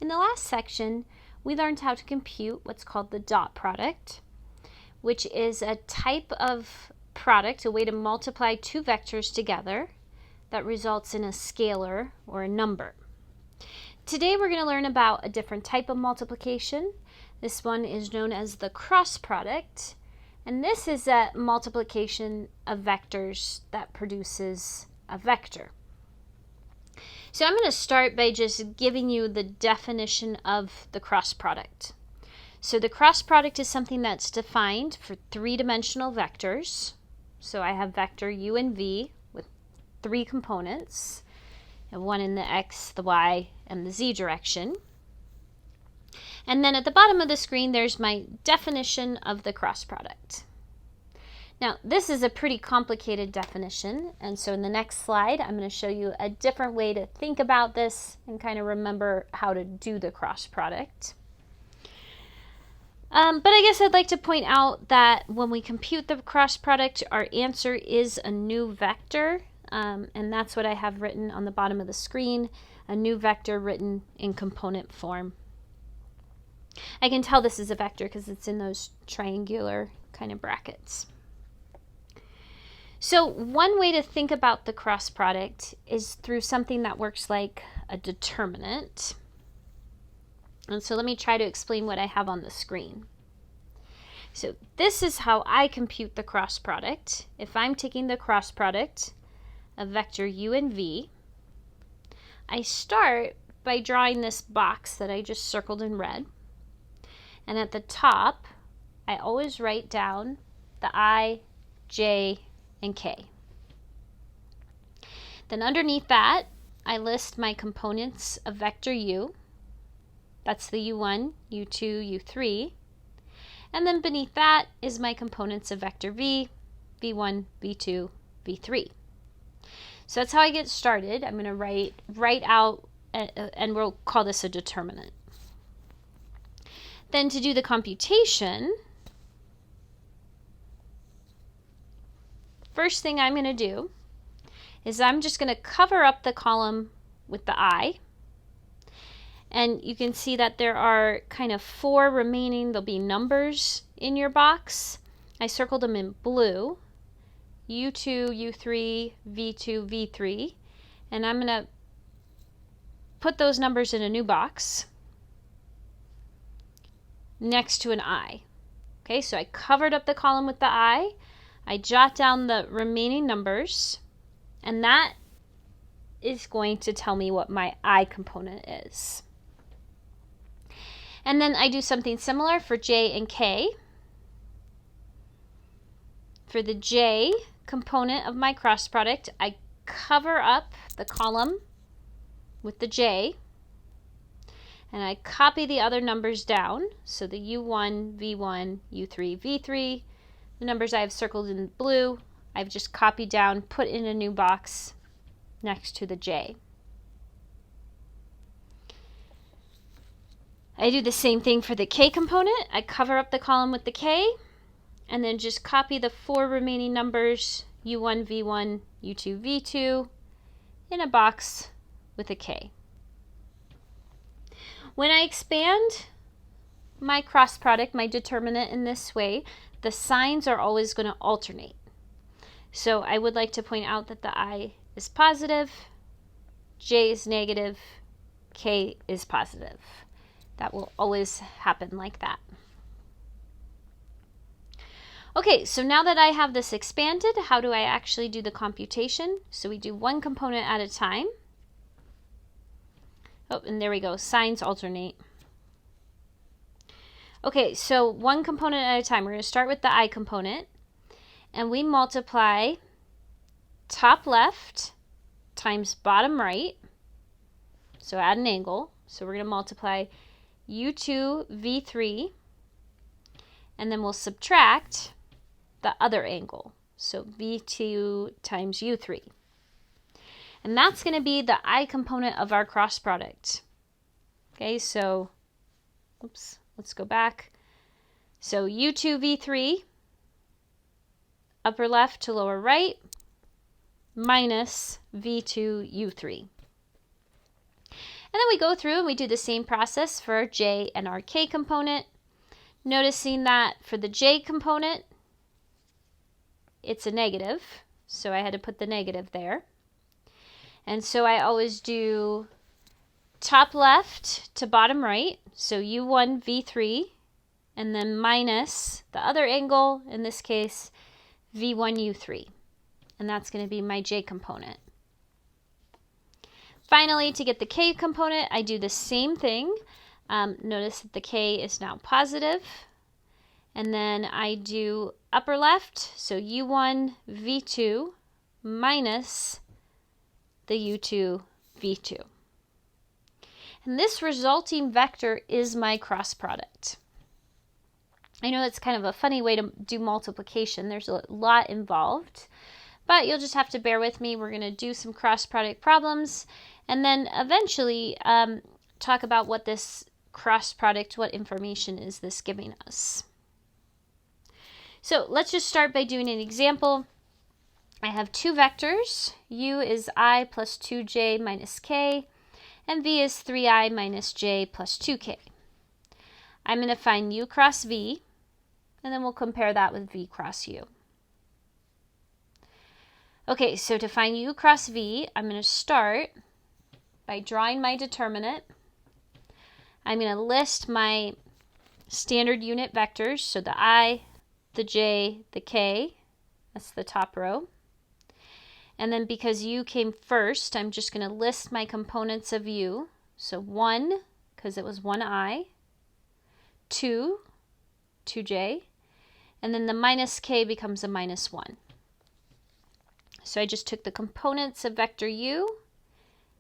In the last section, we learned how to compute what's called the dot product, which is a type of product, a way to multiply two vectors together that results in a scalar or a number. Today we're going to learn about a different type of multiplication. This one is known as the cross product, and this is a multiplication of vectors that produces a vector. So I'm going to start by just giving you the definition of the cross product. So the cross product is something that's defined for three-dimensional vectors. So I have vector u and v with three components, and one in the x, the y, and the z direction. And then at the bottom of the screen, there's my definition of the cross product. Now, this is a pretty complicated definition, and so in the next slide, I'm going to show you a different way to think about this and kind of remember how to do the cross product. But I guess I'd like to point out that when we compute the cross product, our answer is a new vector, and that's what I have written on the bottom of the screen, a new vector written in component form. I can tell this is a vector because it's in those triangular kind of brackets. So one way to think about the cross product is through something that works like a determinant. And so let me try to explain what I have on the screen. So this is how I compute the cross product. If I'm taking the cross product of vector u and v, I start by drawing this box that I just circled in red. And at the top, I always write down the I, j, and k. Then underneath that, I list my components of vector u. That's the u1, u2, u3. And then beneath that is my components of vector v, v1, v2, v3. So that's how I get started. I'm going to write out, and we'll call this a determinant. Then to do the computation, first thing I'm going to do is I'm just going to cover up the column with the I. And you can see that there are kind of four remaining, there'll be numbers in your box. I circled them in blue, U2, U3, V2, V3. And I'm going to put those numbers in a new box next to an I. Okay, so I covered up the column with the I jot down the remaining numbers, and that is going to tell me what my I component is. And then I do something similar for j and k. For the j component of my cross product, I cover up the column with the j, and I copy the other numbers down. So the u1, v1, u3, v3, the numbers I have circled in blue, I've just copied down, put in a new box next to the j. I do the same thing for the k component. I cover up the column with the k, and then just copy the four remaining numbers, u1, v1, u2, v2, in a box with a k. When I expand my cross product, my determinant in this way, the signs are always going to alternate. So I would like to point out that the I is positive, j is negative, k is positive. That will always happen like that. Okay, so now that I have this expanded, how do I actually do the computation? So we do one component at a time. Oh, and there we go, signs alternate. Okay, so one component at a time. We're going to start with the I component, and we multiply top left times bottom right, so add an angle. So we're going to multiply u2, v3, and then we'll subtract the other angle, so v2 times u3. And that's going to be the I component of our cross product. Okay, so, oops, let's go back. So u2, v3, upper left to lower right, minus v2, u3. then we go through and we do the same process for our j and our k component, noticing that for the j component, it's a negative, so I had to put the negative there. And so I always do top left to bottom right, so u1 v3, and then minus the other angle, in this case v1 u3, and that's going to be my j component. Finally, to get the k component, I do the same thing. Notice that the k is now positive, and then I do upper left, so u1 v2 minus the u2 v2. And this resulting vector is my cross product. I know it's kind of a funny way to do multiplication. There's a lot involved, but you'll just have to bear with me. We're going to do some cross product problems and then eventually talk about what this cross product, what information is this giving us. So let's just start by doing an example. I have two vectors. U is I plus 2j minus k, and v is 3i minus j plus 2k. I'm going to find u cross v, and then we'll compare that with v cross u. Okay, so to find u cross v, I'm going to start by drawing my determinant. I'm going to list my standard unit vectors, so the I, the j, the k, that's the top row. And then because u came first, I'm just going to list my components of u. So 1, because it was 1i, 2, 2j, and then the minus k becomes a minus 1. So I just took the components of vector u,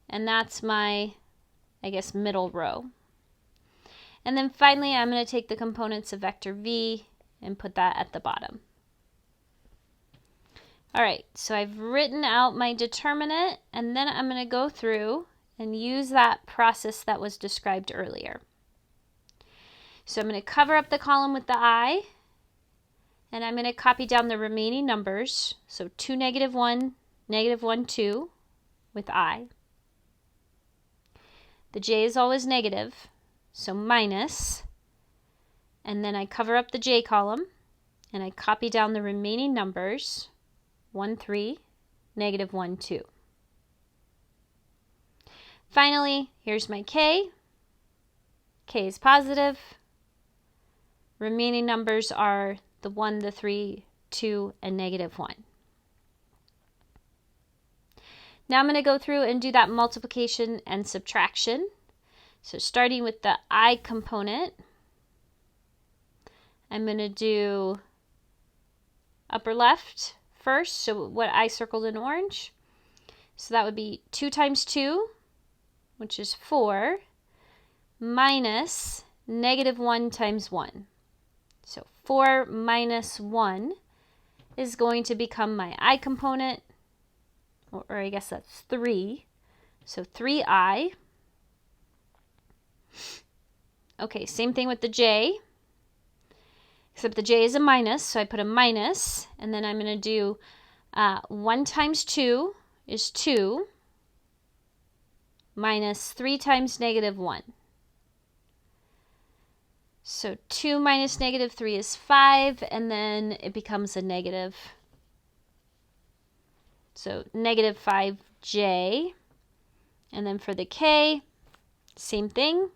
and that's my, I guess, middle row. And then finally, I'm going to take the components of vector v and put that at the bottom. All right, so I've written out my determinant, and then I'm going to go through and use that process that was described earlier. So I'm going to cover up the column with the I, and I'm going to copy down the remaining numbers. So 2, -1, -1, 2 with I. The j is always negative, so minus, and then I cover up the j column, and I copy down the remaining numbers, 1, 3, -1, 2. Finally, here's my k. K is positive. Remaining numbers are the 1, the 3, 2, and -1. Now I'm going to go through and do that multiplication and subtraction. So starting with the I component, I'm going to do upper left first, so what I circled in orange. So that would be 2 times 2, which is 4, minus -1 times 1. So 4 minus 1 is going to become my I component, or I guess that's 3. So 3i. Okay, same thing with the j, except the j is a minus, so I put a minus, and then I'm going to do 1 times 2 is 2, minus 3 times -1. So 2 minus -3 is 5, and then it becomes a negative. So -5j. And then for the k, same thing.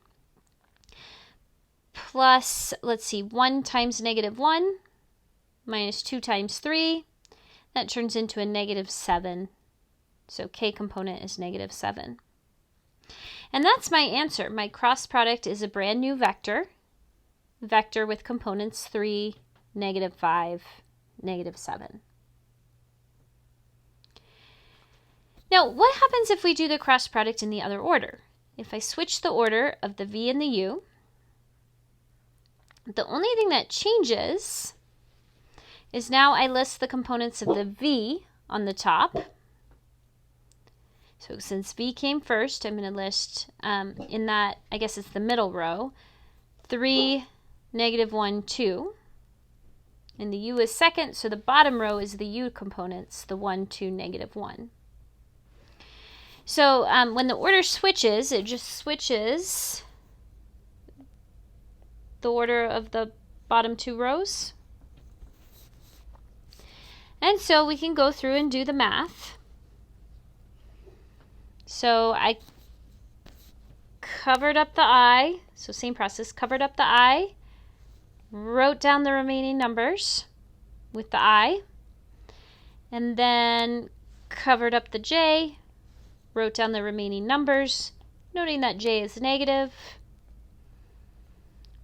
Plus, let's see, 1 times -1 minus 2 times 3. That turns into a -7. So k component is -7. And that's my answer. My cross product is a brand new vector. Vector with components 3, -5, -7. Now, what happens if we do the cross product in the other order? If I switch the order of the v and the u, the only thing that changes is now I list the components of the v on the top. So since v came first, I'm going to list in that, I guess it's the middle row, 3, -1, 2. And the u is second, so the bottom row is the u components, the 1, 2, -1. So when the order switches, it just switches the order of the bottom 2 rows. And so we can go through and do the math. So I covered up the I, so same process, covered up the I, wrote down the remaining numbers with the I, and then covered up the J, wrote down the remaining numbers, noting that J is negative.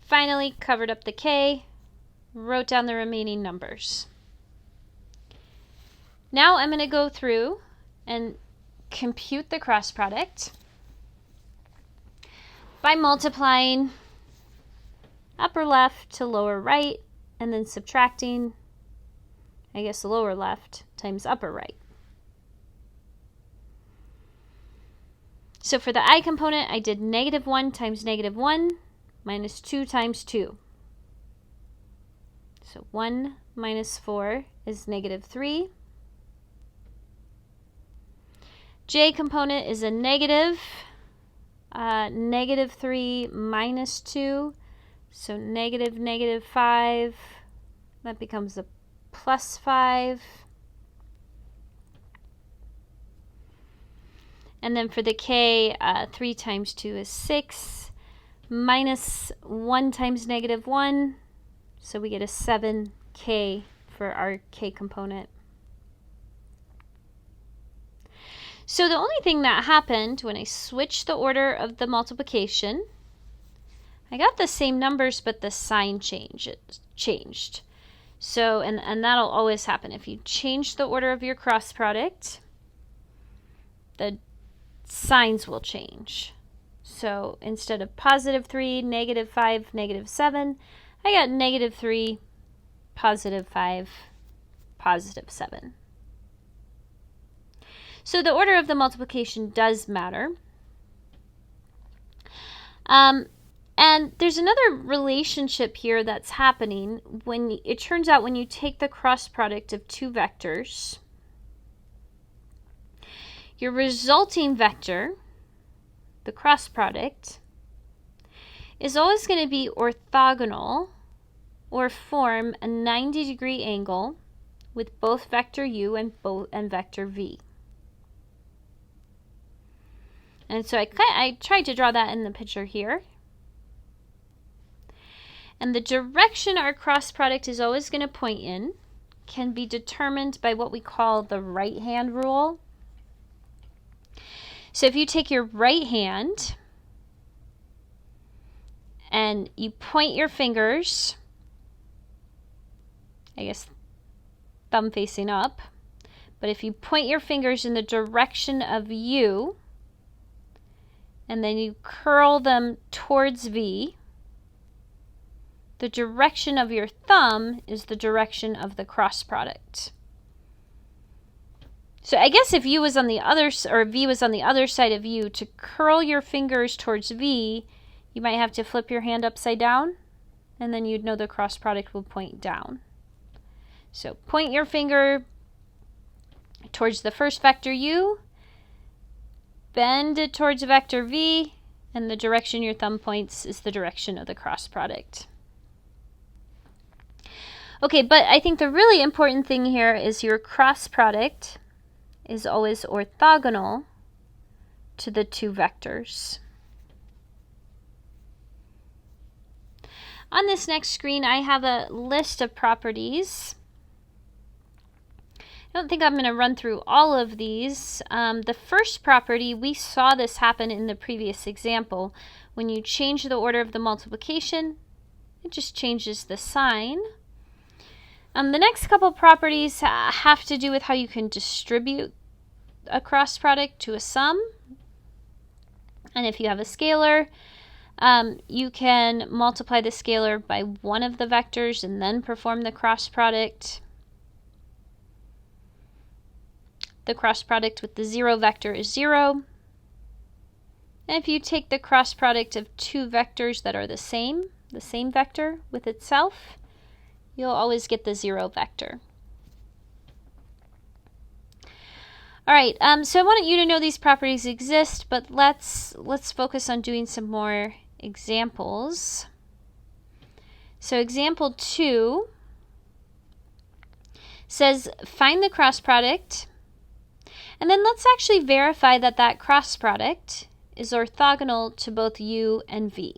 Finally, covered up the K, wrote down the remaining numbers. Now I'm going to go through and compute the cross product by multiplying upper left to lower right and then subtracting, I guess, lower left times upper right. So for the I component, I did -1 times -1 minus 2 times 2. So 1 minus 4 is -3. J component is a negative. -3 minus 2. So -5. That becomes a +5. And then for the K, 3 times 2 is 6. Minus 1 times -1. So we get a 7K for our K component. So the only thing that happened when I switched the order of the multiplication, I got the same numbers, but the sign changed. So, and that'll always happen. If you change the order of your cross product, the signs will change. So instead of +3, -5, -7, I got -3, +5, +7. So the order of the multiplication does matter. And there's another relationship here that's happening when it turns out when you take the cross product of 2 vectors, your resulting vector, the cross product, is always going to be orthogonal or form a 90-degree angle with both vector u and vector v. And so I tried to draw that in the picture here. And the direction our cross product is always going to point in can be determined by what we call the right-hand rule. So if you take your right hand and you point your fingers, I guess thumb facing up, but if you point your fingers in the direction of u, and then you curl them towards V, the direction of your thumb is the direction of the cross product. So I guess if U was on the other, or V was on the other side of U, to curl your fingers towards V, you might have to flip your hand upside down, and then you'd know the cross product will point down. So point your finger towards the first vector U, bend it towards vector V, and the direction your thumb points is the direction of the cross product. Okay, but I think the really important thing here is your cross product is always orthogonal to the 2 vectors. On this next screen, I have a list of properties. I don't think I'm going to run through all of these. The first property, we saw this happen in the previous example. When you change the order of the multiplication, it just changes the sign. The next couple properties have to do with how you can distribute a cross product to a sum. And if you have a scalar, you can multiply the scalar by one of the vectors and then perform the cross product. The cross product with the 0 vector is 0. And if you take the cross product of 2 vectors that are the same vector with itself, you'll always get the 0 vector. All right, so I want you to know these properties exist, but let's focus on doing some more examples. So example 2 says find the cross product, and then let's actually verify that that cross product is orthogonal to both u and v.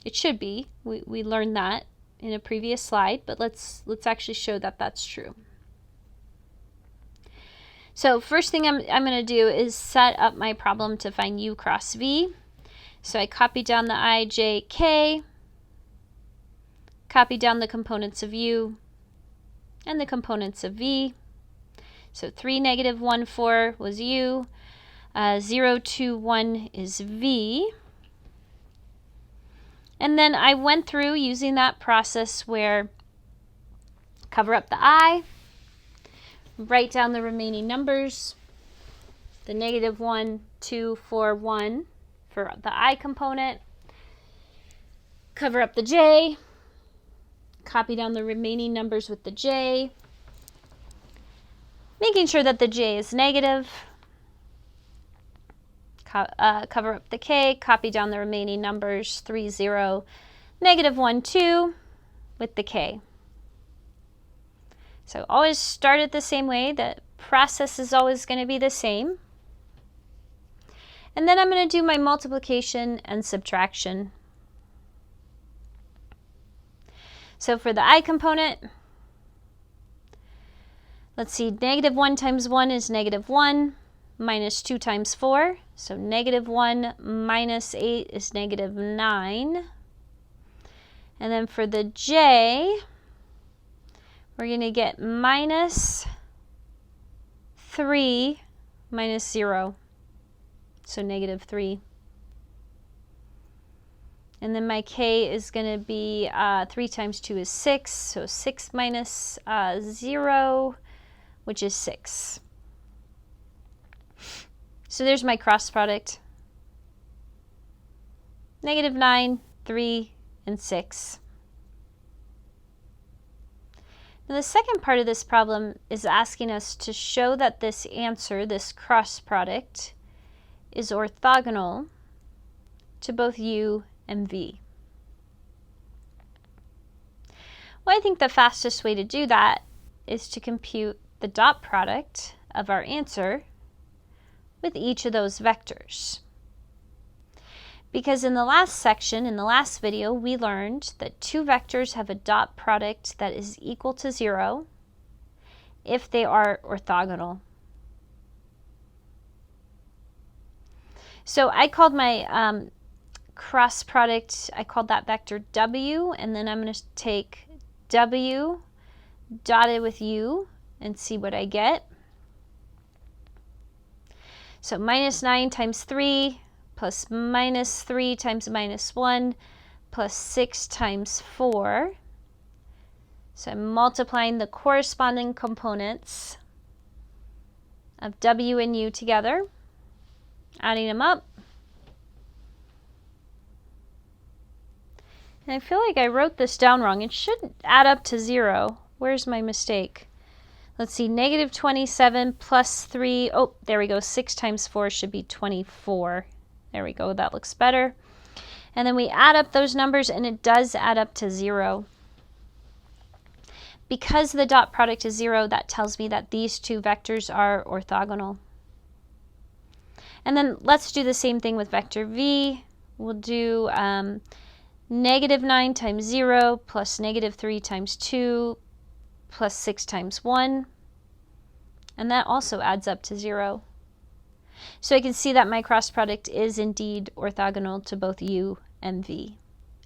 It should be. We learned that in a previous slide, but let's actually show that that's true. So first thing I'm going to do is set up my problem to find u cross v. So I copy down the I, j, k, copy down the components of u and the components of v. So 3, negative 1, 4 was u, 0, 2, 1 is v. And then I went through using that process where cover up the I, write down the remaining numbers, the negative 1, 2, 4, 1 for the I component, cover up the j, copy down the remaining numbers with the j, making sure that the j is negative, cover up the k, copy down the remaining numbers, 3, 0, negative 1, 2 with the k. So always start it the same way. The process is always going to be the same. And then I'm going to do my multiplication and subtraction. So for the I component, let's see, negative 1 times 1 is negative 1, minus 2 times 4. So negative 1 minus 8 is negative 9. And then for the j, we're going to get minus 3 minus 0. So negative 3. And then my k is going to be 3 times 2 is 6. So 6 minus 0, which is 6. So there's my cross product. Negative 9, 3, and 6. Now the second part of this problem is asking us to show that this answer, this cross product, is orthogonal to both u and v. Well, I think the fastest way to do that is to compute the dot product of our answer with each of those vectors. Because in the last section, in the last video, we learned that two vectors have a dot product that is equal to 0 if they are orthogonal. So I called my cross product, I called that vector w, and then I'm going to take w dotted with u and see what I get. So minus 9 times 3 plus minus 3 times minus 1 plus 6 times 4. So I'm multiplying the corresponding components of w and u together, adding them up. And I feel like I wrote this down wrong. It should add up to 0. Where's my mistake? Let's see, negative 27 plus 3. Oh, there we go. 6 times 4 should be 24. There we go. That looks better. And then we add up those numbers, and it does add up to 0. Because the dot product is 0, that tells me that these two vectors are orthogonal. And then let's do the same thing with vector v. We'll do negative 9 times 0 plus negative 3 times 2 plus 6 times 1. And that also adds up to 0. So I can see that my cross product is indeed orthogonal to both u and v.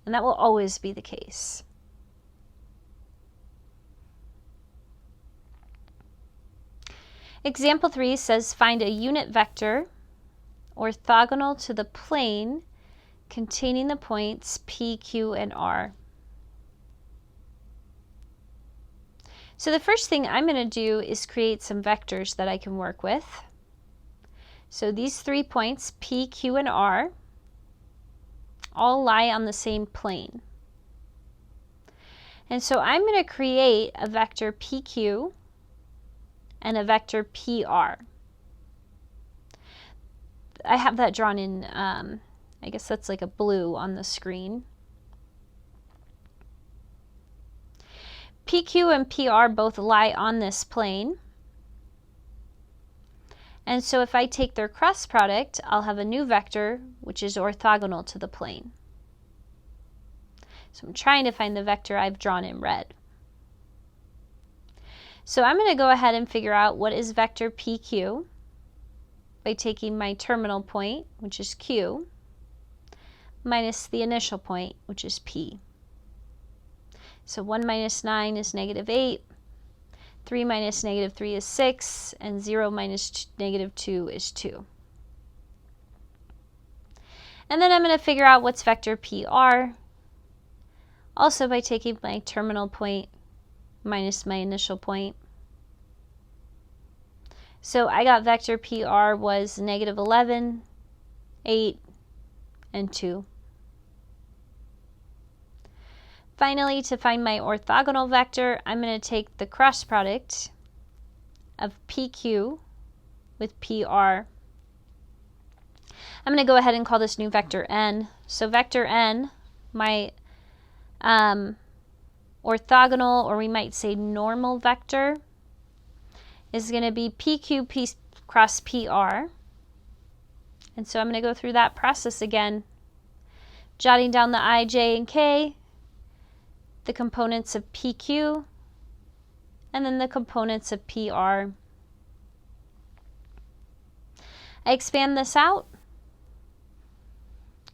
And that will always be the case. Example 3 says find a unit vector orthogonal to the plane containing the points P, Q, and R. So the first thing I'm going to do is create some vectors that I can work with. So these 3 points, P, Q, and R, all lie on the same plane. And so I'm going to create a vector PQ and a vector PR. I have that drawn in, I guess that's like a blue on the screen. PQ and PR both lie on this plane. And so if I take their cross product, I'll have a new vector which is orthogonal to the plane. So I'm trying to find the vector I've drawn in red. So I'm going to go ahead and figure out what is vector PQ by taking my terminal point, which is Q, minus the initial point, which is P. So 1 minus 9 is negative 8, 3 minus negative 3 is 6, and 0 minus negative 2 is 2. And then I'm going to figure out what's vector PR, also by taking my terminal point minus my initial point. So I got vector PR was negative 11, 8, and 2. Finally, to find my orthogonal vector, I'm going to take the cross product of PQ with PR. I'm going to go ahead and call this new vector N. So vector N, my orthogonal, or we might say normal vector, is going to be PQ cross PR. And so I'm going to go through that process again, jotting down the I, J, and K, the components of PQ, and then the components of PR. I expand this out,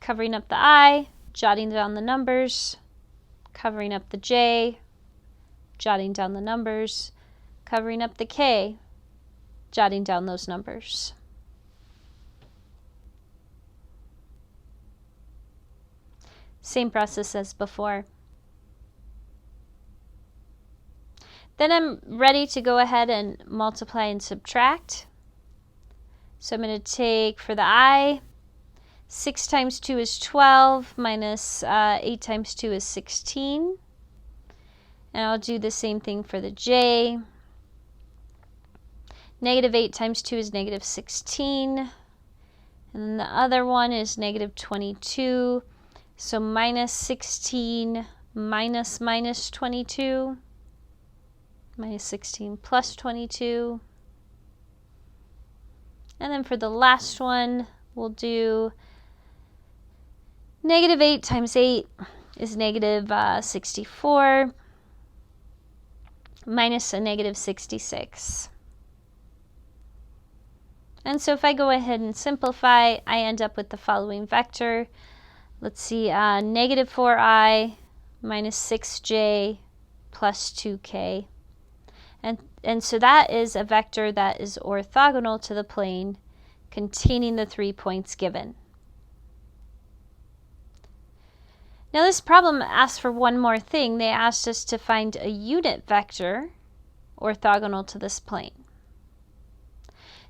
covering up the I, jotting down the numbers, covering up the J, jotting down the numbers, covering up the K, jotting down those numbers. Same process as before. Then I'm ready to go ahead and multiply and subtract. So I'm going to take, for the I, 6 times 2 is 12, minus 8 times 2 is 16. And I'll do the same thing for the J. Negative 8 times 2 is negative 16. And then the other one is negative 22. So minus 16 minus minus 22. Minus 16 plus 22. And then for the last one, we'll do negative 8 times 8 is negative 64 minus a negative 66. And so if I go ahead and simplify, I end up with the following vector. Let's see, negative 4i minus 6j plus 2k. And so that is a vector that is orthogonal to the plane containing the 3 points given. Now this problem asked for one more thing. They asked us to find a unit vector orthogonal to this plane.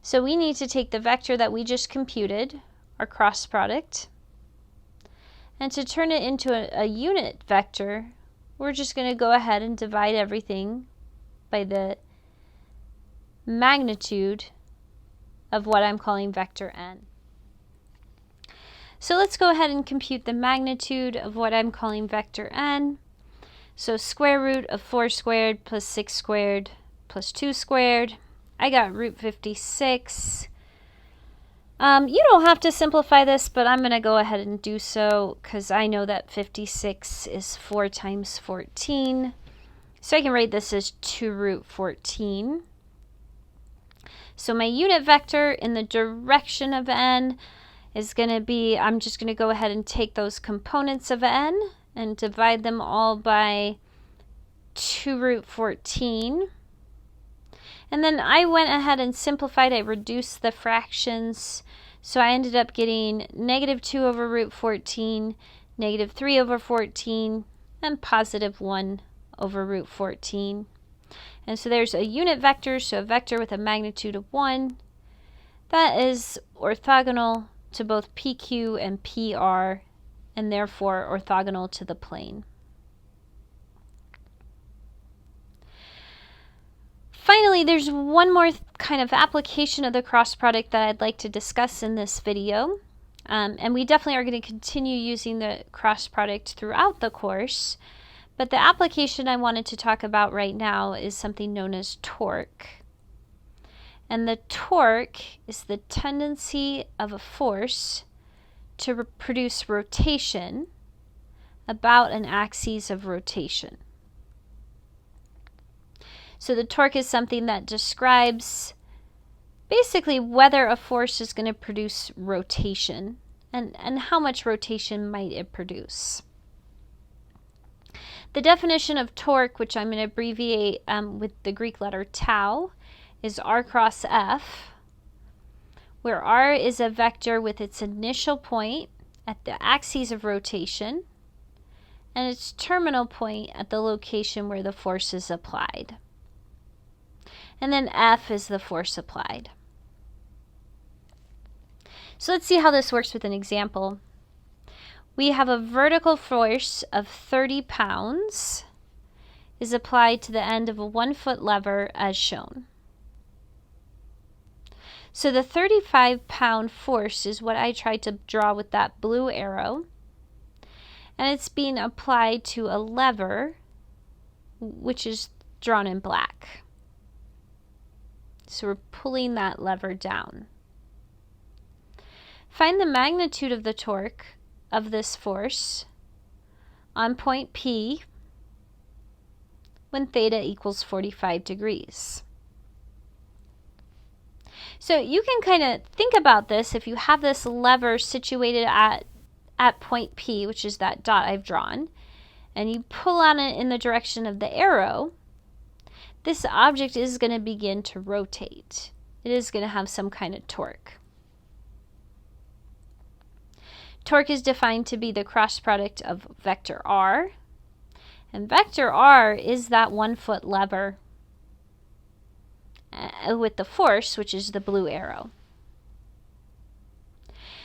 So we need to take the vector that we just computed, our cross product, and to turn it into a unit vector, we're just going to go ahead and divide everything by the magnitude of what I'm calling vector N. So let's go ahead and compute the magnitude of what I'm calling vector N. So square root of 4 squared plus 6 squared plus 2 squared. I got root 56. You don't have to simplify this, but I'm going to go ahead and do so because I know that 56 is 4 times 14. So I can write this as 2 root 14. So my unit vector in the direction of n is going to be, I'm just going to go ahead and take those components of n and divide them all by 2 root 14. And then I went ahead and simplified. I reduced the fractions. So I ended up getting negative 2 over root 14, negative 3 over 14, and positive 1 over root 14. And so there's a unit vector, so a vector with a magnitude of 1. That is orthogonal to both PQ and PR, and therefore orthogonal to the plane. Finally, there's one more kind of application of the cross product that I'd like to discuss in this video. And we definitely are going to continue using the cross product throughout the course. But the application I wanted to talk about right now is something known as torque. And the torque is the tendency of a force to produce rotation about an axis of rotation. So the torque is something that describes basically whether a force is going to produce rotation and how much rotation might it produce. The definition of torque, which I'm going to abbreviate with the Greek letter tau, is r cross f, where r is a vector with its initial point at the axis of rotation and its terminal point at the location where the force is applied. And then F is the force applied. So let's see how this works with an example. We have a vertical force of 30 pounds is applied to the end of a 1-foot lever as shown. So the 35-pound force is what I tried to draw with that blue arrow. And it's being applied to a lever, which is drawn in black. So we're pulling that lever down. Find the magnitude of the torque of this force on point P when theta equals 45 degrees. So you can kind of think about this if you have this lever situated at point P, which is that dot I've drawn, and you pull on it in the direction of the arrow, this object is going to begin to rotate. It is going to have some kind of torque. Torque is defined to be the cross product of vector r, and vector r is that 1-foot lever with the force, which is the blue arrow.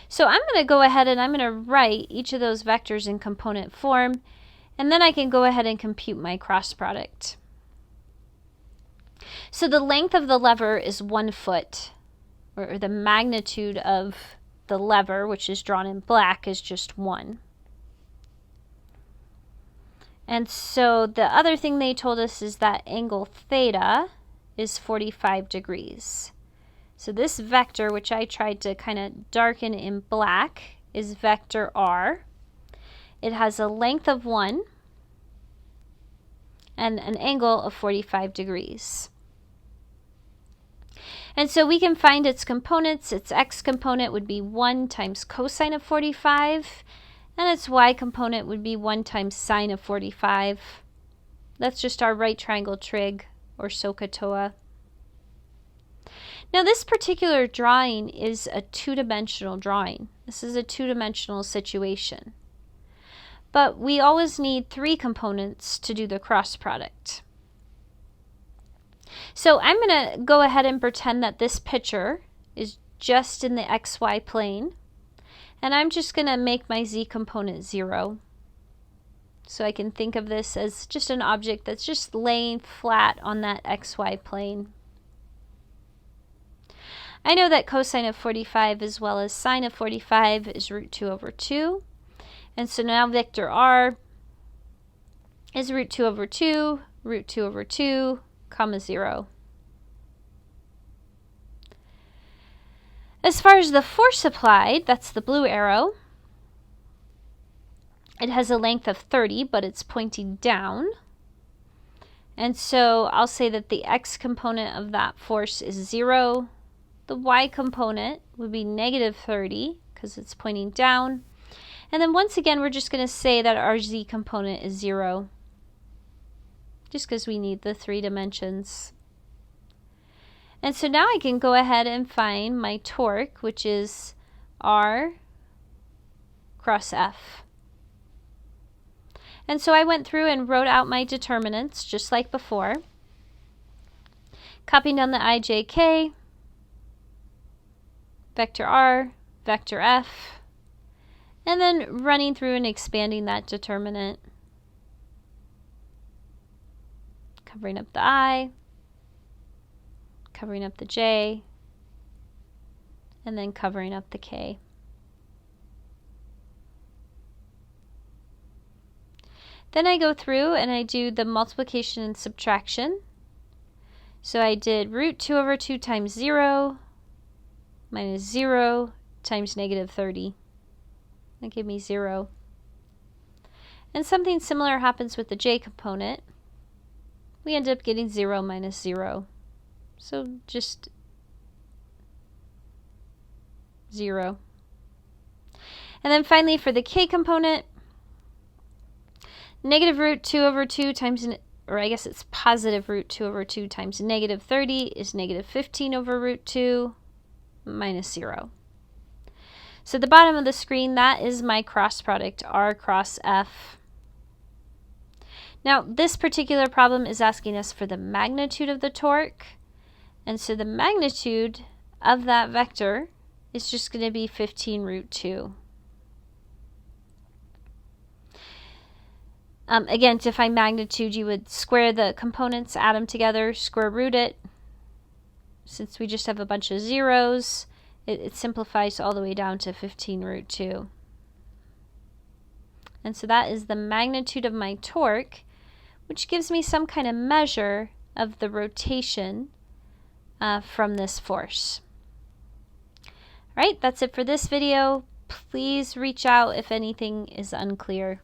So I'm going to go ahead and I'm going to write each of those vectors in component form, and then I can go ahead and compute my cross product. So the length of the lever is 1 foot, or the magnitude of the lever, which is drawn in black, is just 1. And so the other thing they told us is that angle theta is 45 degrees. So this vector, which I tried to kind of darken in black, is vector r. It has a length of 1 and an angle of 45 degrees. And so we can find its components. Its x component would be 1 times cosine of 45, and its y component would be 1 times sine of 45. That's just our right triangle trig, or SOHCAHTOA. Now this particular drawing is a two-dimensional drawing. This is a two-dimensional situation. But we always need 3 components to do the cross product. So I'm going to go ahead and pretend that this picture is just in the xy plane, and I'm just going to make my z component 0. So I can think of this as just an object that's just laying flat on that xy plane. I know that cosine of 45 as well as sine of 45 is root 2 over 2. And so now vector r is root 2 over 2, root 2 over 2, comma 0. As far as the force applied, that's the blue arrow. It has a length of 30, but it's pointing down. And so I'll say that the x component of that force is 0. The y component would be negative 30 because it's pointing down. And then once again, we're just going to say that our z component is 0, just because we need the 3 dimensions. And so now I can go ahead and find my torque, which is r cross f. And so I went through and wrote out my determinants just like before, copying down the ijk, vector r, vector f, and then running through and expanding that determinant, covering up the I, covering up the J, and then covering up the K. Then I go through and I do the multiplication and subtraction. So I did root 2 over 2 times 0 minus 0 times negative 30. That gave me 0. And something similar happens with the J component. We end up getting 0 minus 0. So just 0. And then finally for the K component, negative root 2 over 2 times, or I guess it's positive root 2 over 2 times negative 30 is negative 15 over root 2 minus 0. So at the bottom of the screen, that is my cross product, R cross F. Now, this particular problem is asking us for the magnitude of the torque. And so the magnitude of that vector is just going to be 15 root 2. Again, to find magnitude, you would square the components, add them together, square root it. Since we just have a bunch of zeros, it simplifies all the way down to 15 root 2. And so that is the magnitude of my torque, which gives me some kind of measure of the rotation from this force. All right, that's it for this video. Please reach out if anything is unclear.